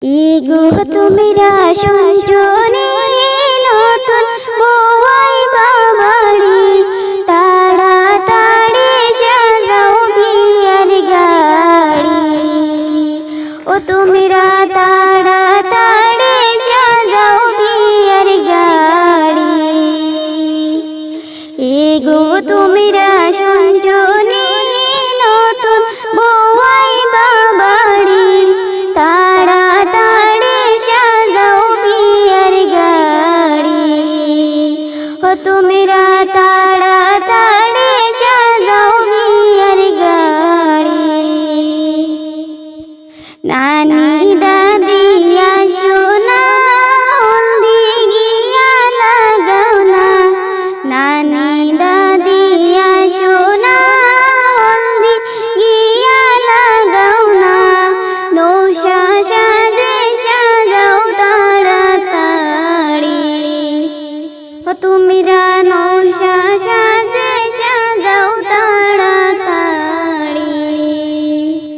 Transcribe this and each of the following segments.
Ego তুমিরা শুনছনি নতুন বউয়াই বাবাড়ি তাড়াতাড়ি সাজাও বিয়ের গাড়ি। ও তুমিরা তাড়াতাড়ি সাজাও বিয়ের গাড়ি। ইগো তুমিরা শুনছনি নতুন বউয়াই বাবাড়ি তাড়াতাড়ি সাজাও বিয়ের গাড়ি। ও তুমিরা তাড়াতাড়ি সাজাও বিয়ের গাড়ি। নানি দাদি আসো না হলদি গিয়া লাগাও না। নানি দাদি আসো না হলদি গিয়া লাগাও না। নৌশা সাজে সাজাও তাড়াতাড়ি। ও তুমিরা নৌশা সাজে সাজাও তাড়াতাড়ি।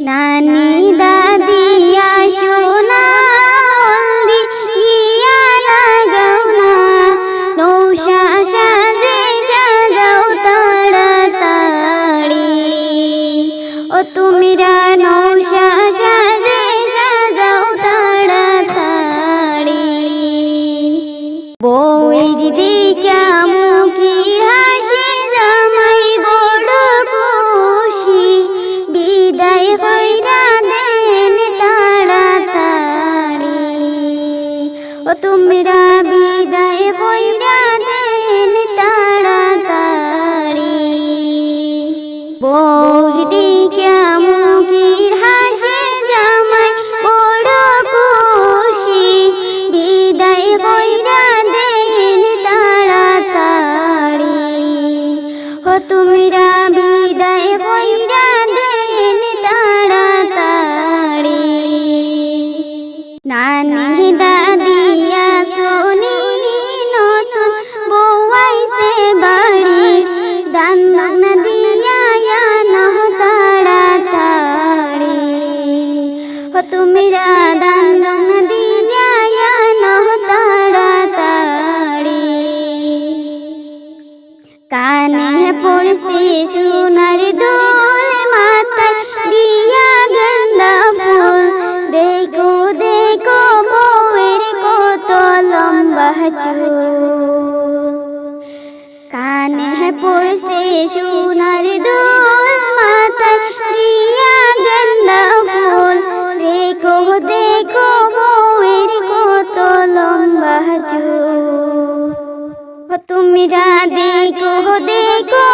নানি দাদি আসো না হলদি গিয়া লাগাও না। নৌশা সাজে সাজাও তাড়াতাড়ি। ও তুমিরা নৌশা সাজে সাজাও তাড়াতাড়ি। বউয়ের দিকা মুখের হাসি জামাই বড় খুশি। বিদায় কইরা দেন তাড়াতাড়ি। ও তুমিরা বিদায় কইরা দেন তাড়াতাড়ি। বউর দিকা মুখের হাসি জামাই বড় খুশি। বিদায় কইরা দেন তাড়াতাড়ি। ও তুমিরা বিদায় কইরা দেন তাড়াতাড়ি। নানি দাদি আসনি নতুন বউয়াইছে বাড়ি। দান দান দিয়া নহ তাড়াতাড়ি। ও তুমিরা দান দান দিয়া নহ তাড়াতাড়ি। কানে পড়ছে সোনার দুল মাথায় দিয়া গেন্দা ফুল। দেখো দেখো বউয়ের কত লম্বা চুল। কানে পড়ছে সোনার দুল মাথায় দিয়া গেন্দা ফুল। দেখো দেখো বউয়ের কত লম্বা চুল। ও তুমিরা দেখো দেখো